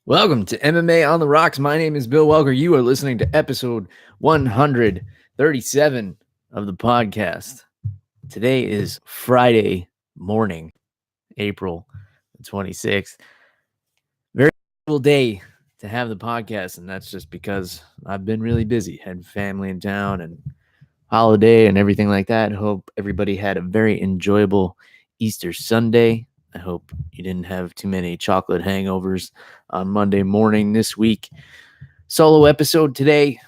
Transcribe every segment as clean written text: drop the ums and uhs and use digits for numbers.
Welcome to MMA on the Rocks. My name is Bill Welker. You are listening to episode 137 of the podcast. Today is Friday morning, April 26th. Very cool day to have the podcast, and that's just because I've been really busy. Had family in town and holiday and everything like that. Hope everybody had a very enjoyable Easter Sunday. I hope you didn't have too many chocolate hangovers on Monday morning this week. Solo episode today.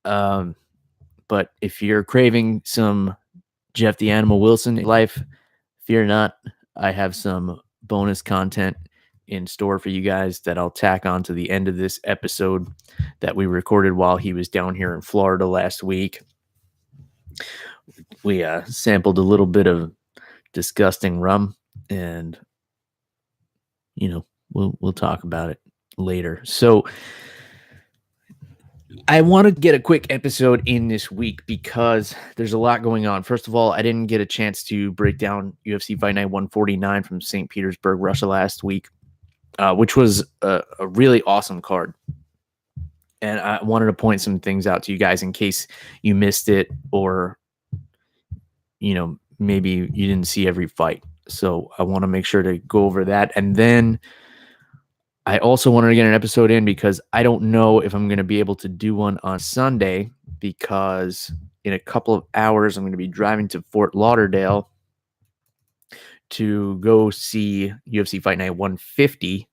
But if you're craving some Jeff the Animal Wilson in life, fear not. I have some bonus content in store for you guys that I'll tack on to the end of this episode that we recorded while he was down here in Florida last week. We sampled a little bit of disgusting rum, and we'll talk about it later. So I want to get a quick episode in this week because there's a lot going on. First of all, I didn't get a chance to break down UFC Fight Night 149 from St. Petersburg, Russia last week, which was a really awesome card. And I wanted to point some things out to you guys in case you missed it or, maybe you didn't see every fight. So I want to make sure to go over that. And then I also wanted to get an episode in because I don't know if I'm going to be able to do one on Sunday because in a couple of hours, I'm going to be driving to Fort Lauderdale to go see UFC Fight Night 150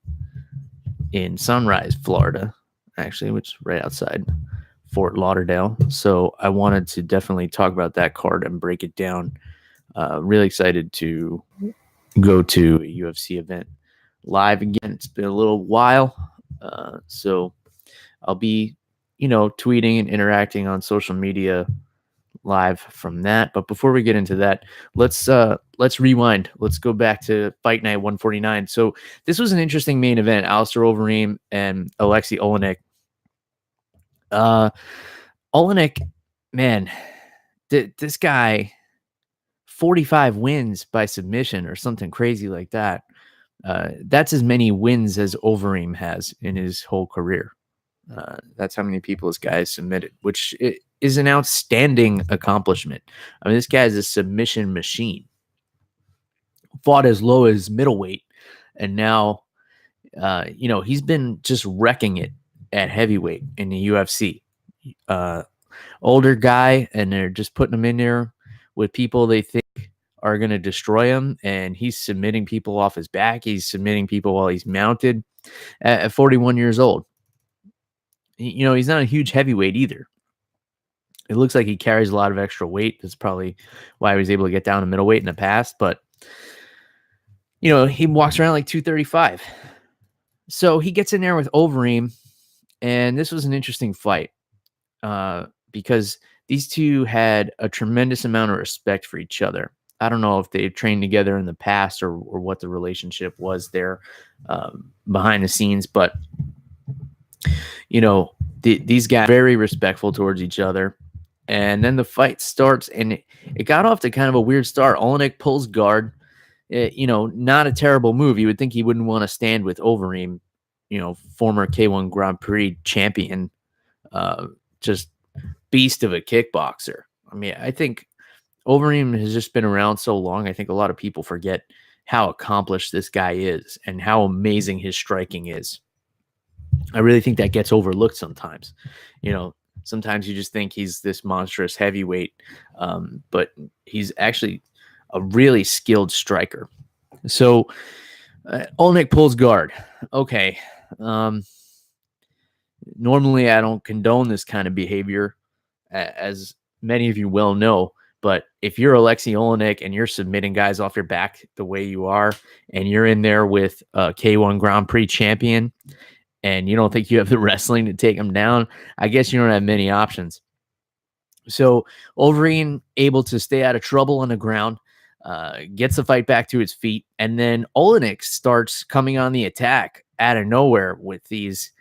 in Sunrise, Florida, actually, which is right outside Fort Lauderdale. So I wanted to definitely talk about that card and break it down. Really excited to go to a UFC event live again. It's been a little while. So I'll be, tweeting and interacting on social media live from that. But before we get into that, let's rewind. Let's go back to Fight Night 149. So this was an interesting main event. Alistair Overeem and Alexey Olynyk. Olynyk, man, this guy, 45 wins by submission or something crazy like that. That's as many wins as Overeem has in his whole career. That's how many people this guy has submitted, which is an outstanding accomplishment. I mean, this guy is a submission machine. Fought as low as middleweight, and now, he's been just wrecking it at heavyweight in the UFC. Older guy, and they're just putting him in there with people they think are going to destroy him, and he's submitting people off his back. He's submitting people while he's mounted at 41 years old. He's not a huge heavyweight either. It looks like he carries a lot of extra weight. That's probably why he was able to get down to middleweight in the past, but he walks around like 235. So he gets in there with Overeem, and this was an interesting fight because these two had a tremendous amount of respect for each other. I don't know if they've trained together in the past or what the relationship was there behind the scenes, but these guys are very respectful towards each other. And then the fight starts, and it got off to kind of a weird start. Olynyk pulls guard, not a terrible move. You would think he wouldn't want to stand with Overeem, former K1 Grand Prix champion, just beast of a kickboxer. I mean, I think Overeem has just been around so long. I think a lot of people forget how accomplished this guy is and how amazing his striking is. I really think that gets overlooked sometimes. Sometimes you just think he's this monstrous heavyweight, but he's actually a really skilled striker. So Olynyk pulls guard. Okay. Normally I don't condone this kind of behavior, as many of you well know. But if you're Alexey Olynyk and you're submitting guys off your back the way you are, and you're in there with a K1 Grand Prix champion, and you don't think you have the wrestling to take him down, I guess you don't have many options. So Overeem able to stay out of trouble on the ground, gets the fight back to its feet, and then Olynyk starts coming on the attack out of nowhere with these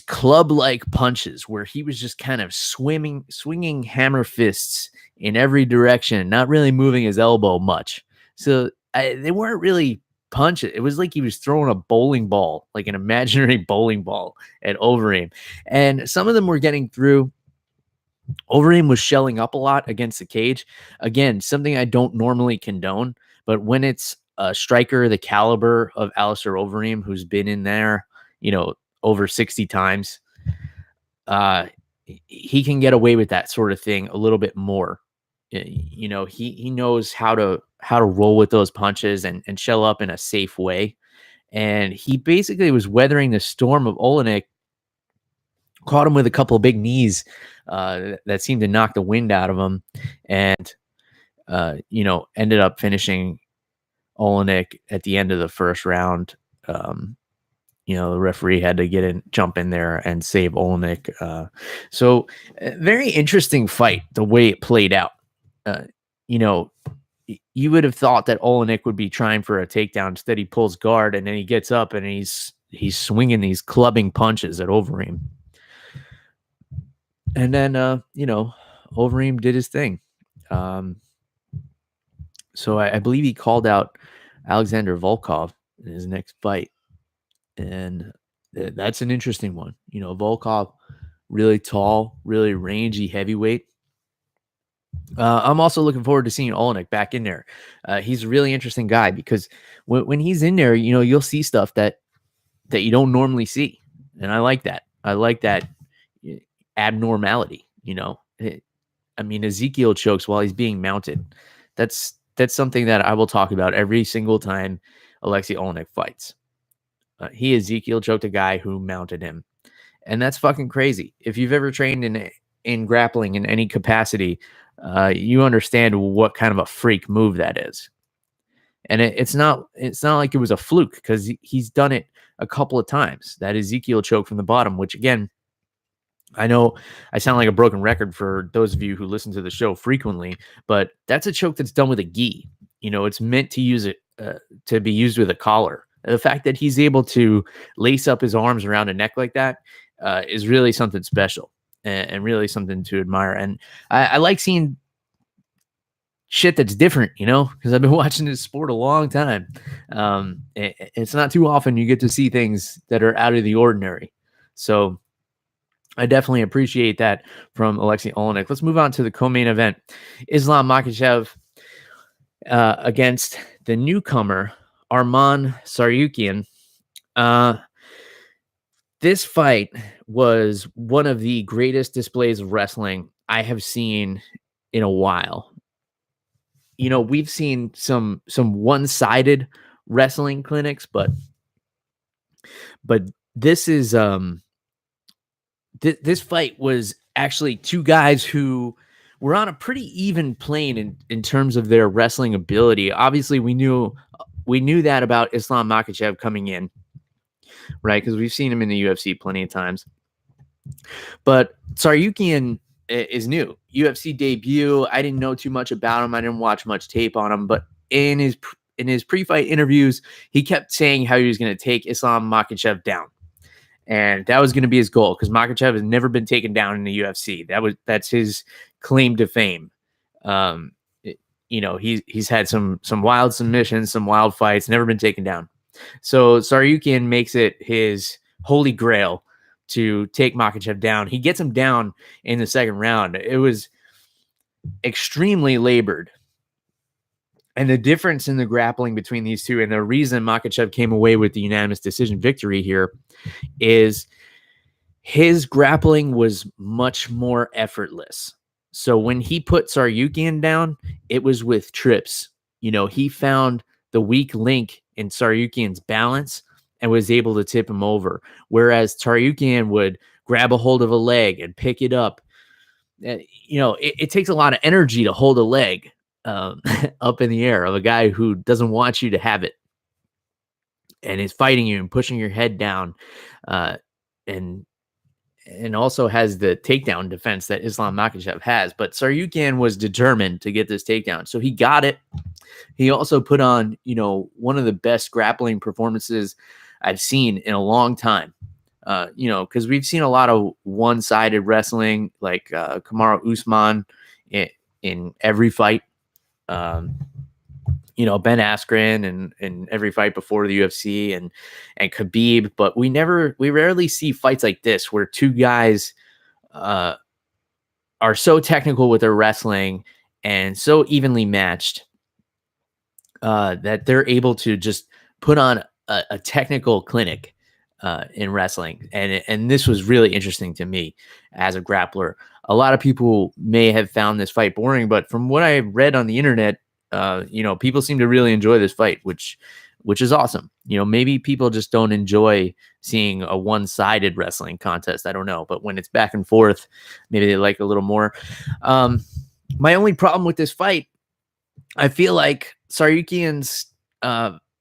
club-like punches where he was just kind of swinging hammer fists in every direction, not really moving his elbow much. So they weren't really punch. It was like he was throwing a bowling ball, like an imaginary bowling ball at Overeem. And some of them were getting through. Overeem was shelling up a lot against the cage. Again, something I don't normally condone, but when it's a striker the caliber of Alistair Overeem, who's been in there, over 60 times, he can get away with that sort of thing a little bit more. He knows how to roll with those punches and shell up in a safe way. And he basically was weathering the storm of Olynyk, caught him with a couple of big knees that seemed to knock the wind out of him, and ended up finishing Olynyk at the end of the first round. The referee had to jump in there and save Olynyk. So very interesting fight, the way it played out. You would have thought that Olynyk would be trying for a takedown. Instead, he pulls guard, and then he gets up and he's swinging these clubbing punches at Overeem. And then, Overeem did his thing. So I believe he called out Alexander Volkov in his next fight. And that's an interesting one. Volkov, really tall, really rangy heavyweight. I'm also looking forward to seeing Olynyk back in there. He's a really interesting guy because when he's in there, you'll see stuff that you don't normally see. And I like that. I like that abnormality. Ezekiel chokes while he's being mounted. That's something that I will talk about every single time Alexey Olynyk fights. He Ezekiel choked a guy who mounted him, and that's fucking crazy. If you've ever trained in grappling in any capacity, you understand what kind of a freak move that is. And it's not like it was a fluke, because he's done it a couple of times. That Ezekiel choke from the bottom, which again, I know I sound like a broken record for those of you who listen to the show frequently, but that's a choke that's done with a gi. It's meant to use it to be used with a collar. The fact that he's able to lace up his arms around a neck like that is really something special and really something to admire. And I like seeing shit that's different, because I've been watching this sport a long time. It's not too often you get to see things that are out of the ordinary. So I definitely appreciate that from Alexey Olynyk. Let's move on to the co-main event. Islam Makhachev against the newcomer, Arman Tsarukyan. This fight was one of the greatest displays of wrestling I have seen in a while. We've seen some one-sided wrestling clinics, but this is this fight was actually two guys who were on a pretty even plane in terms of their wrestling ability. Obviously, we knew that about Islam Makhachev coming in, right? Because we've seen him in the UFC plenty of times. But Tsarukyan is new. UFC debut. I didn't know too much about him. I didn't watch much tape on him. But in his pre-fight interviews, he kept saying how he was going to take Islam Makhachev down. And that was going to be his goal, because Makhachev has never been taken down in the UFC. That's his claim to fame. He's had some wild submissions, some wild fights, never been taken down. So Tsarukyan makes it his holy grail to take Makhachev down. He gets him down in the second round. It was extremely labored. And the difference in the grappling between these two, and the reason Makhachev came away with the unanimous decision victory here, is his grappling was much more effortless. So when he put Tsarukyan down, it was with trips. He found the weak link in Tsarukyan's balance and was able to tip him over. Whereas Tsarukyan would grab a hold of a leg and pick it up. It takes a lot of energy to hold a leg up in the air of a guy who doesn't want you to have it and is fighting you and pushing your head down, and also has the takedown defense that Islam Makhachev has. But Tsarukyan was determined to get this takedown, so he got it. He also put on, one of the best grappling performances I've seen in a long time. Because we've seen a lot of one-sided wrestling, like Kamaru Usman in every fight. Ben Askren and every fight before the UFC and Khabib, but we rarely see fights like this where two guys are so technical with their wrestling and so evenly matched that they're able to just put on a technical clinic in wrestling. And this was really interesting to me as a grappler. A lot of people may have found this fight boring, but from what I read on the internet, people seem to really enjoy this fight, which is awesome. Maybe people just don't enjoy seeing a one-sided wrestling contest. I don't know, but when it's back and forth, maybe they like a little more. My only problem with this fight, I feel like Tsarukyan's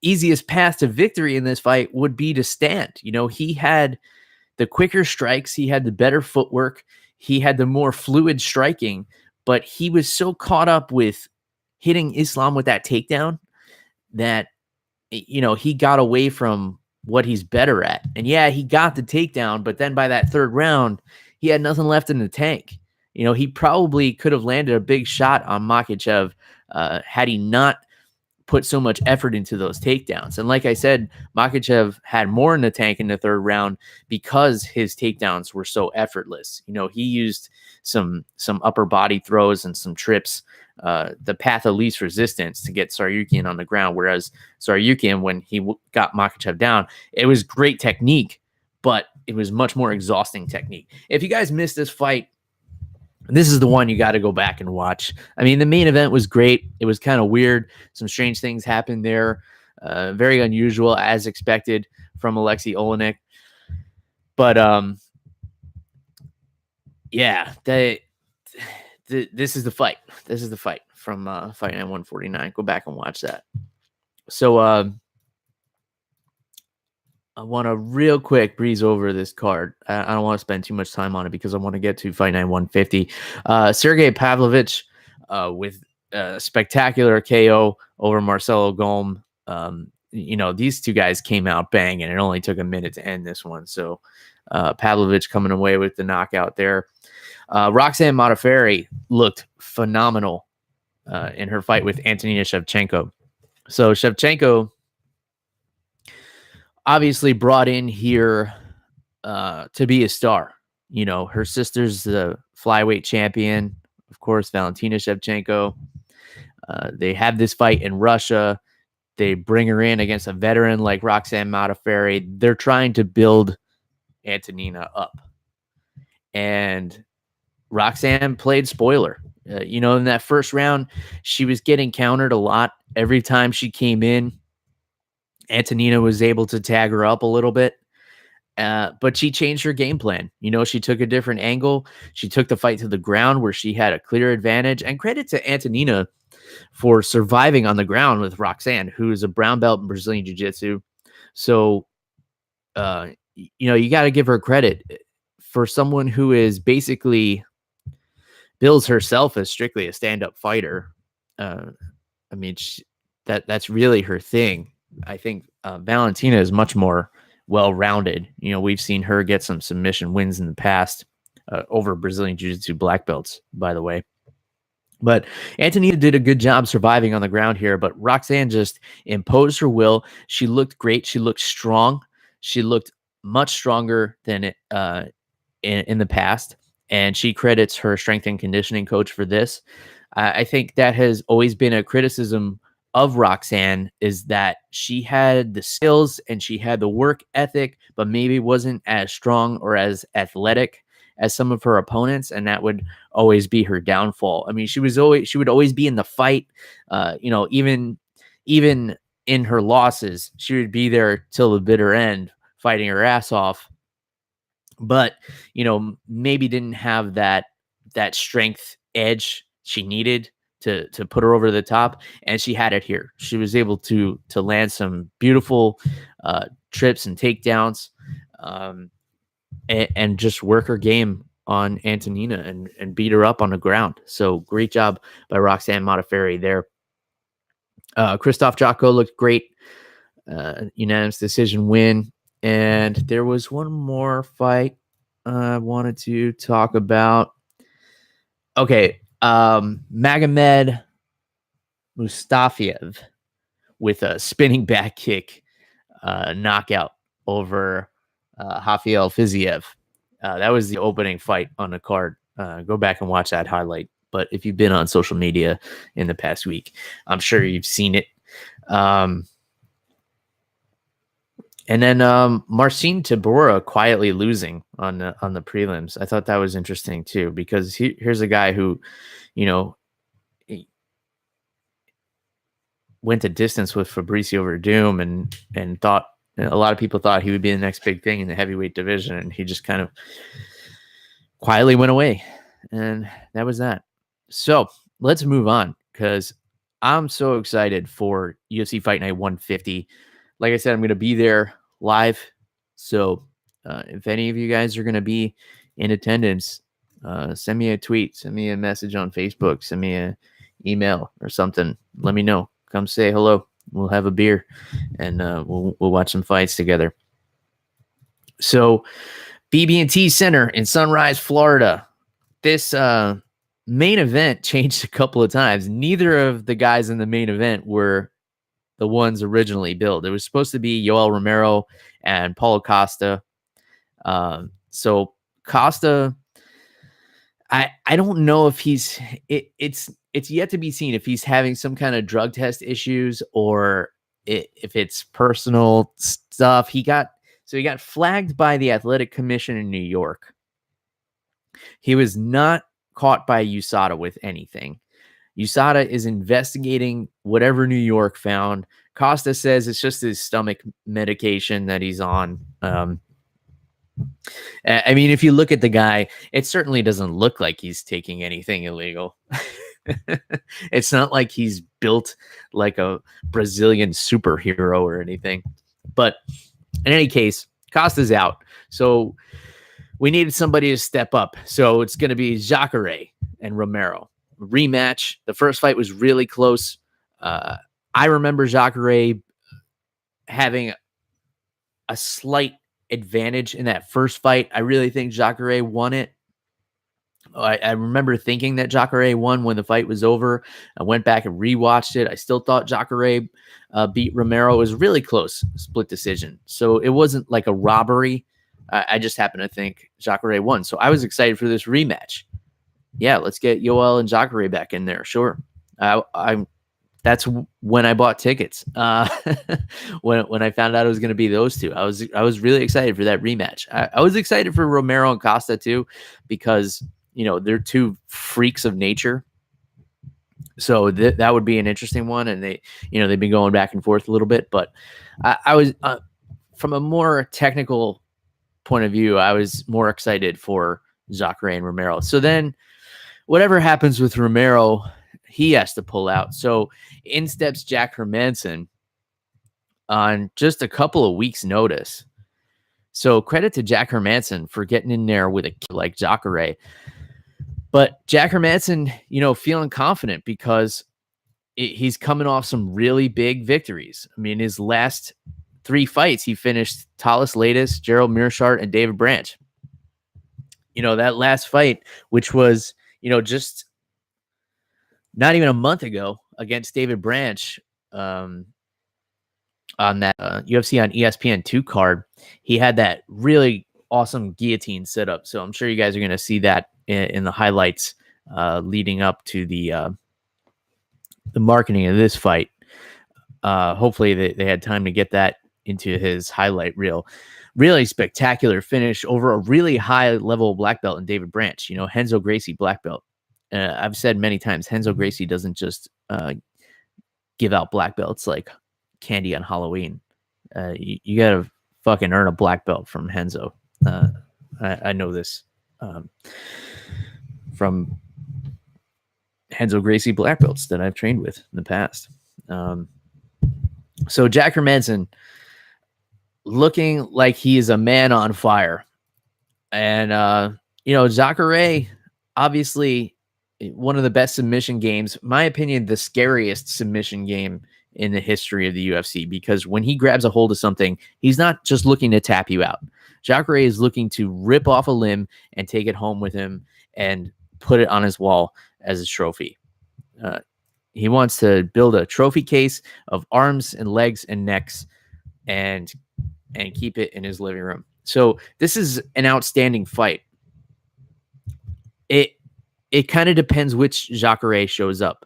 easiest path to victory in this fight would be to stand. He had the quicker strikes, he had the better footwork, he had the more fluid striking, but he was so caught up with hitting Islam with that takedown that he got away from what he's better at. And yeah, he got the takedown, but then by that third round, he had nothing left in the tank. He probably could have landed a big shot on Makhachev had he not put so much effort into those takedowns. And like I said, Makhachev had more in the tank in the third round because his takedowns were so effortless. He used some upper body throws and some trips, the path of least resistance to get Tsarukyan on the ground. Whereas Tsarukyan, when he got Makhachev down, it was great technique, but it was much more exhausting technique. If you guys missed this fight, this is the one you got to go back and watch. I mean, the main event was great. It was kind of weird. Some strange things happened there. Very unusual, as expected from Alexey Olynyk. But yeah, this is the fight. This is the fight from Fight Night 149. Go back and watch that. So I want to real quick breeze over this card. I don't want to spend too much time on it because I want to get to Fight Night 150. Sergey Pavlovich with a spectacular KO over Marcelo Golm. These two guys came out banging. It only took a minute to end this one. So Pavlovich coming away with the knockout there. Roxanne Modafferi looked phenomenal in her fight with Antonina Shevchenko. So Shevchenko obviously brought in here to be a star. Her sister's the flyweight champion, of course, Valentina Shevchenko. They have this fight in Russia. They bring her in against a veteran like Roxanne Modafferi. They're trying to build Antonina up. And Roxanne played spoiler. In that first round, she was getting countered a lot. Every time she came in, Antonina was able to tag her up a little bit, but she changed her game plan. She took a different angle. She took the fight to the ground where she had a clear advantage. And credit to Antonina for surviving on the ground with Roxanne, who is a brown belt in Brazilian Jiu-Jitsu. So, you got to give her credit for someone who is basically bills herself as strictly a stand-up fighter. That's really her thing. I think Valentina is much more well-rounded. We've seen her get some submission wins in the past over Brazilian Jiu-Jitsu black belts, by the way. But Antonina did a good job surviving on the ground here, but Roxanne just imposed her will. She looked great. She looked strong. She looked much stronger than in the past, and she credits her strength and conditioning coach for this. I think that has always been a criticism of Roxanne, is that she had the skills and she had the work ethic, but maybe wasn't as strong or as athletic as some of her opponents, and that would always be her downfall. I mean, she would always be in the fight. Even in her losses, she would be there till the bitter end, fighting her ass off. But maybe didn't have that strength edge she needed to put her over the top, and she had it here. She was able to land some beautiful trips and takedowns, and just work her game on Antonina and beat her up on the ground. So great job by Roxanne Modafferi there. Christoph Jocko looked great, unanimous decision win. And there was one more fight I wanted to talk about. Okay. Magomed Mustafiev with a spinning back kick knockout over Rafael Fiziev. That was the opening fight on the card. Go back and watch that highlight. But if you've been on social media in the past week, I'm sure you've seen it. And then Marcin Tybura quietly losing on the prelims. I thought that was interesting too, because here's a guy who, you know, went the distance with Fabricio Verdum and thought, a lot of people thought he would be the next big thing in the heavyweight division, and he just kind of quietly went away. And that was that. So let's move on, because I'm so excited for UFC Fight Night 150. Like I said, I'm going to be there live. So if any of you guys are going to be in attendance, send me a tweet, send me a message on Facebook, send me an email or something. Let me know. Come say hello. We'll have a beer and we'll watch some fights together. So BB&T Center in Sunrise, Florida. This main event changed a couple of times. Neither of the guys in the main event were the ones originally billed. It was supposed to be Yoel Romero and Paulo Costa. So Costa, I don't know if it's yet to be seen if he's having some kind of drug test issues or if it's personal stuff. He got flagged by the Athletic Commission in New York. He was not caught by USADA with anything. USADA is investigating whatever New York found. Costa says it's just his stomach medication that he's on. I mean, if you look at the guy, it certainly doesn't look like he's taking anything illegal. It's not like he's built like a Brazilian superhero or anything. But in any case, Costa's out. So we needed somebody to step up. So it's going to be Jacare and Romero. Rematch. The first fight was really close. I remember Jacare having a slight advantage in that first fight. I really think Jacare won it. I remember thinking that Jacare won when the fight was over. I went back and rewatched it. I still thought Jacare beat Romero. It was really close, split decision. So it wasn't like a robbery. I just happened to think Jacare won. So I was excited for this rematch. Yeah, let's get Yoel and Jacare back in there. Sure. That's when I bought tickets. When I found out it was going to be those two, I was really excited for that rematch. I was excited for Romero and Costa too, because they're two freaks of nature. So that would be an interesting one, and they've been going back and forth a little bit. But I was from a more technical point of view, I was more excited for Jacare and Romero. So then, whatever happens with Romero, he has to pull out. So in steps Jack Hermanson on just a couple of weeks' notice. So credit to Jack Hermanson for getting in there with a kid like Jacare. But Jack Hermanson, feeling confident because he's coming off some really big victories. I mean, his last 3 fights, he finished Talis Latis, Gerald Mearshart, and David Branch. That last fight, which was, just not even a month ago against David Branch on that UFC on ESPN2 card, he had that really awesome guillotine set up. So I'm sure you guys are going to see that in the highlights leading up to the marketing of this fight. Hopefully they had time to get that into his highlight reel. Really spectacular finish over a really high level black belt in David Branch. Renzo Gracie black belt. I've said many times, Renzo Gracie doesn't just give out black belts like candy on Halloween. You got to fucking earn a black belt from Renzo. I know this from Renzo Gracie black belts that I've trained with in the past. So Jack Hermanson looking like he is a man on fire. And, Jacare, obviously one of the best submission games, my opinion, the scariest submission game in the history of the UFC, because when he grabs a hold of something, he's not just looking to tap you out. Jacare is looking to rip off a limb and take it home with him and put it on his wall as a trophy. He wants to build a trophy case of arms and legs and necks and keep it in his living room. So this is an outstanding fight. It kind of depends which Jacare shows up.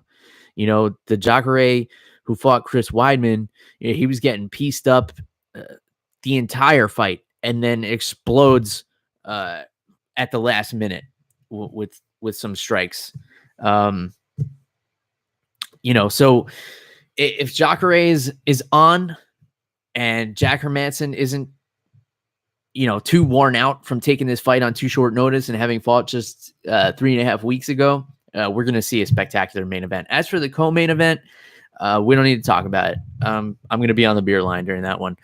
You know, the Jacare who fought Chris Weidman, you know, he was getting pieced up the entire fight and then explodes at the last minute with some strikes. You know, so if Jacare is on and Jack Hermanson isn't, you know, too worn out from taking this fight on too short notice and having fought just 3.5 weeks ago, we're going to see a spectacular main event. As for the co-main event, we don't need to talk about it. I'm going to be on the beer line during that one.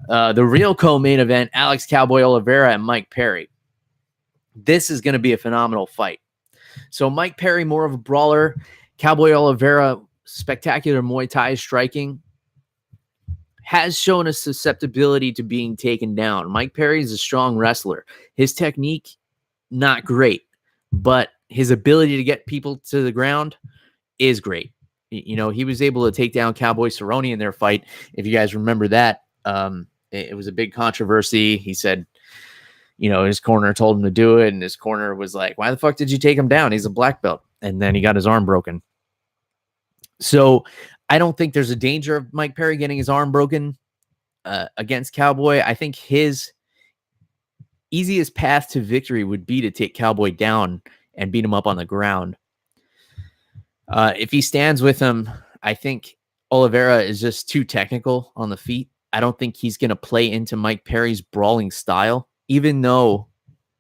The real co-main event, Alex Cowboy Oliveira and Mike Perry. This is going to be a phenomenal fight. So Mike Perry, more of a brawler. Cowboy Oliveira, spectacular Muay Thai striking. Has shown a susceptibility to being taken down. Mike Perry is a strong wrestler. His technique, not great, but his ability to get people to the ground is great. You know, he was able to take down Cowboy Cerrone in their fight. If you guys remember that, it was a big controversy. He said, you know, his corner told him to do it, and his corner was like, why the fuck did you take him down? He's a black belt. And then he got his arm broken. So I don't think there's a danger of Mike Perry getting his arm broken against Cowboy. I think his easiest path to victory would be to take Cowboy down and beat him up on the ground. If he stands with him, I think Oliveira is just too technical on the feet. I don't think he's going to play into Mike Perry's brawling style, even though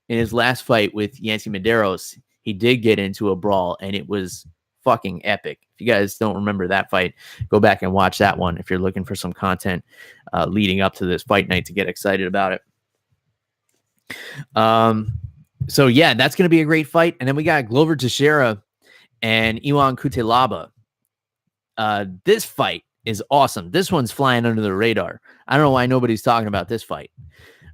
in his last fight with Yancy Medeiros, he did get into a brawl and it was fucking epic. If you guys don't remember that fight, go back and watch that one if you're looking for some content leading up to this fight night to get excited about it. So yeah, that's going to be a great fight. And then we got Glover Teixeira and Ion Cutelaba. This fight is awesome. This one's flying under the radar. I don't know why nobody's talking about this fight.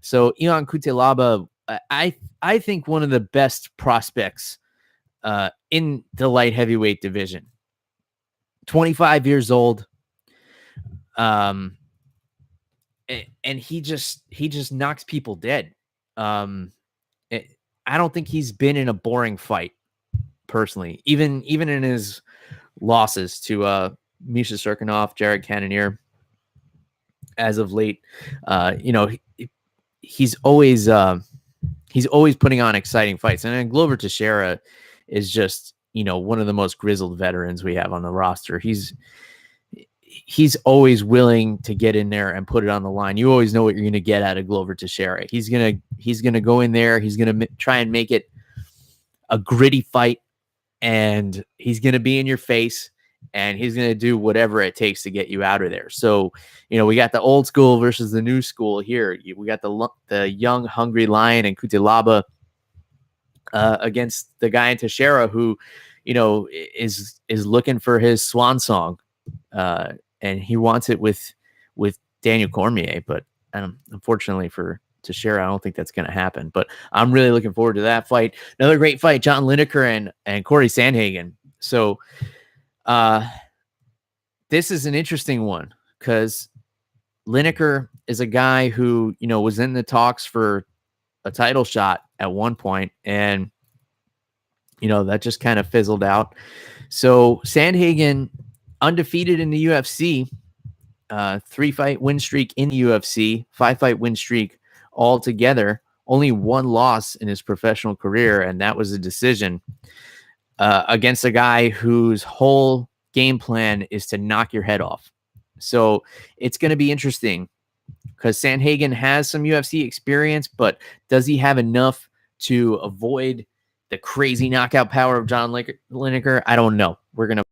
So Ion Cutelaba, I think one of the best prospects in the light heavyweight division. 25 years old. And he just knocks people dead. I don't think he's been in a boring fight personally, even in his losses to Misha Serkinov, Jared Cannonier as of late. You know, he's always putting on exciting fights. And then Glover Teixeira is just, you know, one of the most grizzled veterans we have on the roster. He's always willing to get in there and put it on the line. You always know what you're going to get out of Glover Teixeira. He's going to go in there. He's going to try and make it a gritty fight, and he's going to be in your face, and he's going to do whatever it takes to get you out of there. So, you know, we got the old school versus the new school here. We got the young, hungry lion and Cutelaba against the guy in Teixeira who, you know, is looking for his swan song. And he wants it with Daniel Cormier, but unfortunately for Teixeira, I don't think that's going to happen. But I'm really looking forward to that fight. Another great fight, John Lineker and Corey Sandhagen. So this is an interesting one because Lineker is a guy who, you know, was in the talks for a title shot at one point, and, you know, that just kind of fizzled out. So Sandhagen, undefeated in the UFC, 3-fight win streak in the UFC, 5-fight win streak altogether, only one loss in his professional career, and that was a decision against a guy whose whole game plan is to knock your head off. So it's going to be interesting because Sandhagen has some UFC experience, but does he have enough to avoid the crazy knockout power of John Lineker? I don't know. We're going to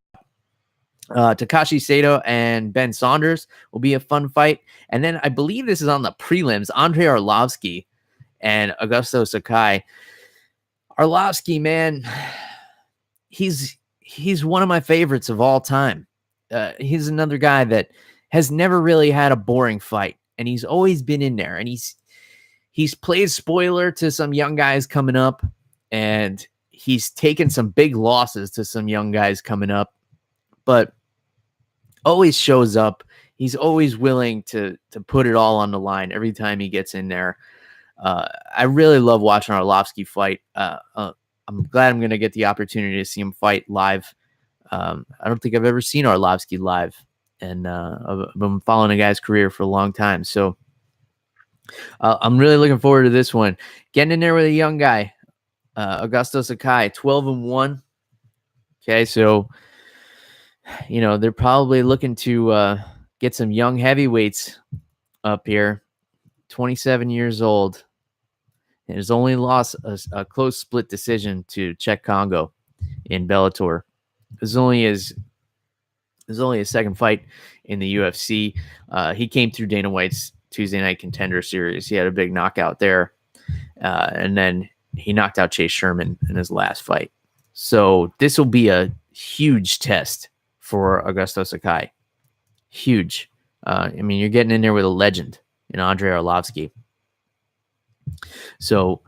Takashi Saito and Ben Saunders will be a fun fight. And then I believe this is on the prelims, Andrei Arlovski and Augusto Sakai. Arlovski, man, he's one of my favorites of all time. He's another guy that has never really had a boring fight, and he's always been in there, and he's played spoiler to some young guys coming up, and he's taken some big losses to some young guys coming up. but always shows up. He's always willing to put it all on the line every time he gets in there. I really love watching Arlovski fight. I'm glad I'm going to get the opportunity to see him fight live. I don't think I've ever seen Arlovski live, and I've been following a guy's career for a long time. So I'm really looking forward to this one. Getting in there with a young guy, Augusto Sakai, 12-1. Okay, so they're probably looking to get some young heavyweights up here. 27 years old. And has only lost a close split decision to Czech Congo in Bellator. It was only his second fight in the UFC. He came through Dana White's Tuesday Night Contender Series. He had a big knockout there. And then he knocked out Chase Sherman in his last fight. So this will be a huge test for Augusto Sakai. Huge. You're getting in there with a legend in Andrei Arlovski. So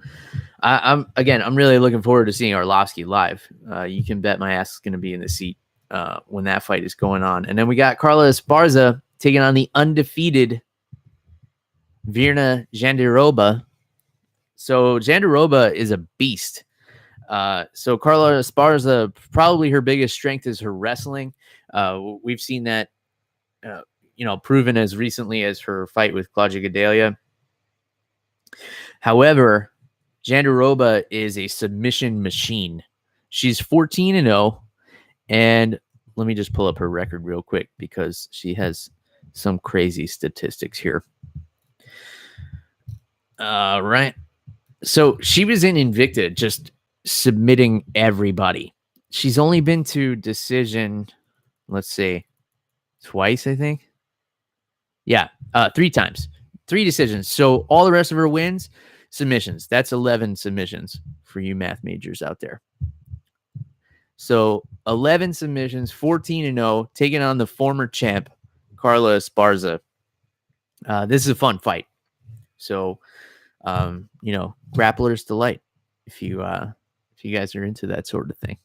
I'm really looking forward to seeing Arlovski live. You can bet my ass is going to be in the seat when that fight is going on. And then we got Carla Esparza taking on the undefeated Virna Jandiroba. So Jandiroba is a beast. So Carla Esparza, probably her biggest strength is her wrestling. We've seen that, proven as recently as her fight with Claudia Gadelha. However, Jandiroba is a submission machine. She's 14-0, and let me just pull up her record real quick because she has some crazy statistics here. Right. So she was in Invicta just submitting everybody. She's only been to decision, let's say, twice, I think. Yeah, 3 times. 3 decisions. So all the rest of her wins, submissions. That's 11 submissions for you math majors out there. So 11 submissions, 14-0, taking on the former champ, Carla Esparza. This is a fun fight. So, grappler's delight if you guys are into that sort of thing.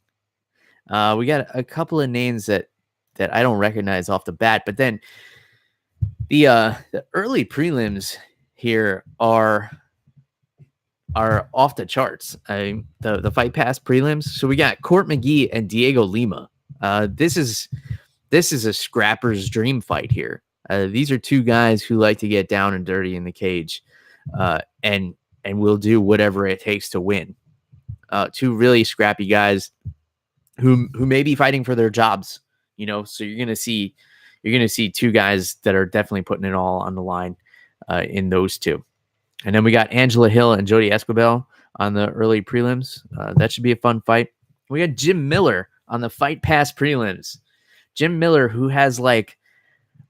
We got a couple of names that I don't recognize off the bat, but then the early prelims here are off the charts. The Fight Pass prelims. So we got Court McGee and Diego Lima. This is a scrapper's dream fight here. These are 2 guys who like to get down and dirty in the cage, and will do whatever it takes to win. 2 really scrappy guys who may be fighting for their jobs. So you're gonna see 2 guys that are definitely putting it all on the line in those 2. And then we got Angela Hill and Jody Escobar on the early prelims. That should be a fun fight. We got Jim Miller on the Fight Pass prelims. Jim Miller, who has like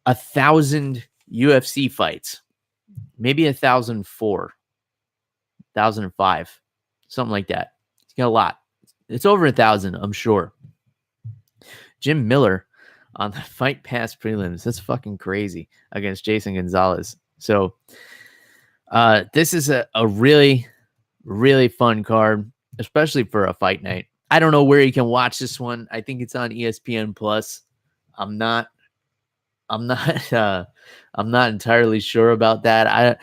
1,000 UFC fights, maybe 1,004, 1,005, something like that. He's got a lot. It's over 1,000, I'm sure. Jim Miller on the Fight Pass prelims. That's fucking crazy against Jason Gonzalez. So this is a really, really fun card, especially for a fight night. I don't know where you can watch this one. I think it's on ESPN Plus. I'm not entirely sure about that.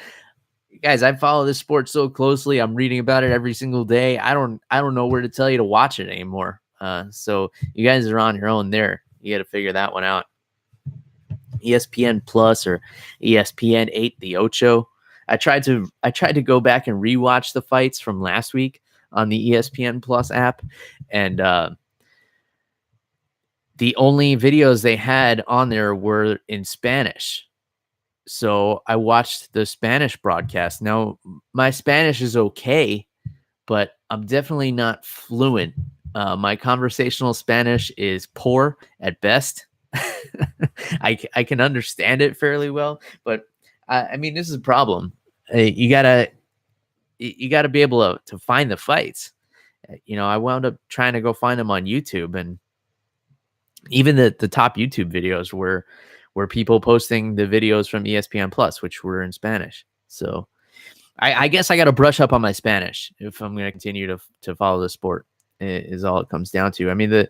Guys, I follow this sport so closely. I'm reading about it every single day. I don't know where to tell you to watch it anymore. So you guys are on your own there. You got to figure that one out. ESPN Plus or ESPN 8, the Ocho. I tried to go back and rewatch the fights from last week on the ESPN Plus app, and the only videos they had on there were in Spanish. So I watched the Spanish broadcast. Now, my Spanish is okay, but I'm definitely not fluent. My conversational Spanish is poor at best. I can understand it fairly well, but this is a problem. You gotta be able to find the fights. I wound up trying to go find them on YouTube, and even the top YouTube videos were people posting the videos from ESPN Plus, which were in Spanish. So I guess I got to brush up on my Spanish if I'm going to continue to follow the sport, is all it comes down to.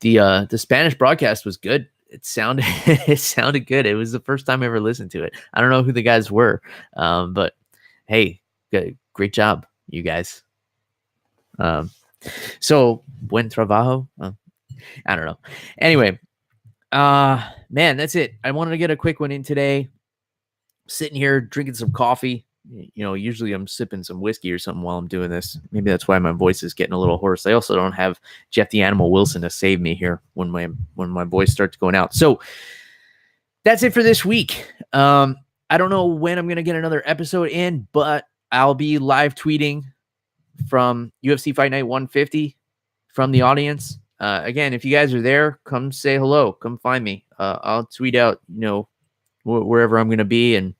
The Spanish broadcast was good. It sounded it sounded good. It was the first time I ever listened to it. I don't know who the guys were, but hey, great job, you guys. So buen trabajo. I don't know. Anyway, man, that's it. I wanted to get a quick one in today. Sitting here drinking some coffee. You know, usually I'm sipping some whiskey or something while I'm doing this. Maybe that's why my voice is getting a little hoarse. I also don't have Jeff the Animal Wilson to save me here when my voice starts going out. So that's it for this week. I don't know when I'm gonna get another episode in, but I'll be live tweeting from UFC Fight Night 150 from the audience. Again, if you guys are there, come say hello. Come find me. I'll tweet out, you know, wherever I'm gonna be, and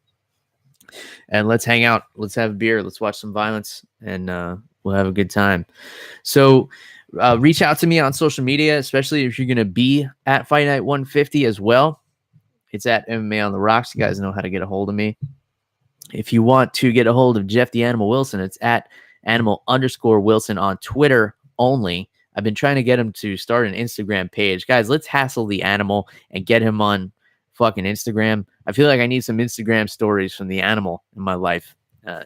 let's hang out. Let's have a beer. Let's watch some violence, and we'll have a good time. So reach out to me on social media, especially if you're going to be at Fight Night 150 as well. It's at MMA on the Rocks. You guys know how to get a hold of me. If you want to get a hold of Jeff the Animal Wilson, it's at animal_Wilson on Twitter only. I've been trying to get him to start an Instagram page. Guys, let's hassle the animal and get him on fucking Instagram. I feel like I need some Instagram stories from the animal in my life.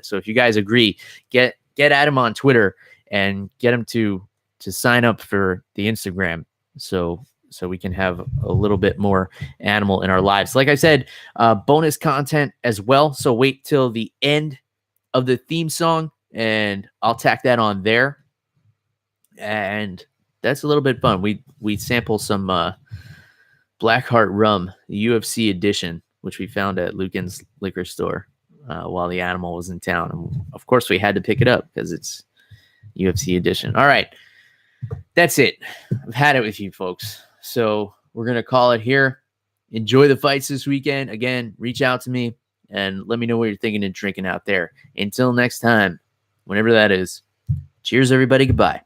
So if you guys agree, get at him on Twitter and get him to sign up for the Instagram so we can have a little bit more animal in our lives. Like I said, bonus content as well. So wait till the end of the theme song and I'll tack that on there. And that's a little bit fun. We sample some Blackheart Rum, the UFC Edition, which we found at Lucan's liquor store while the animal was in town. And of course, we had to pick it up because it's UFC Edition. All right. That's it. I've had it with you folks. So we're going to call it here. Enjoy the fights this weekend. Again, reach out to me and let me know what you're thinking and drinking out there. Until next time, whenever that is, cheers, everybody. Goodbye.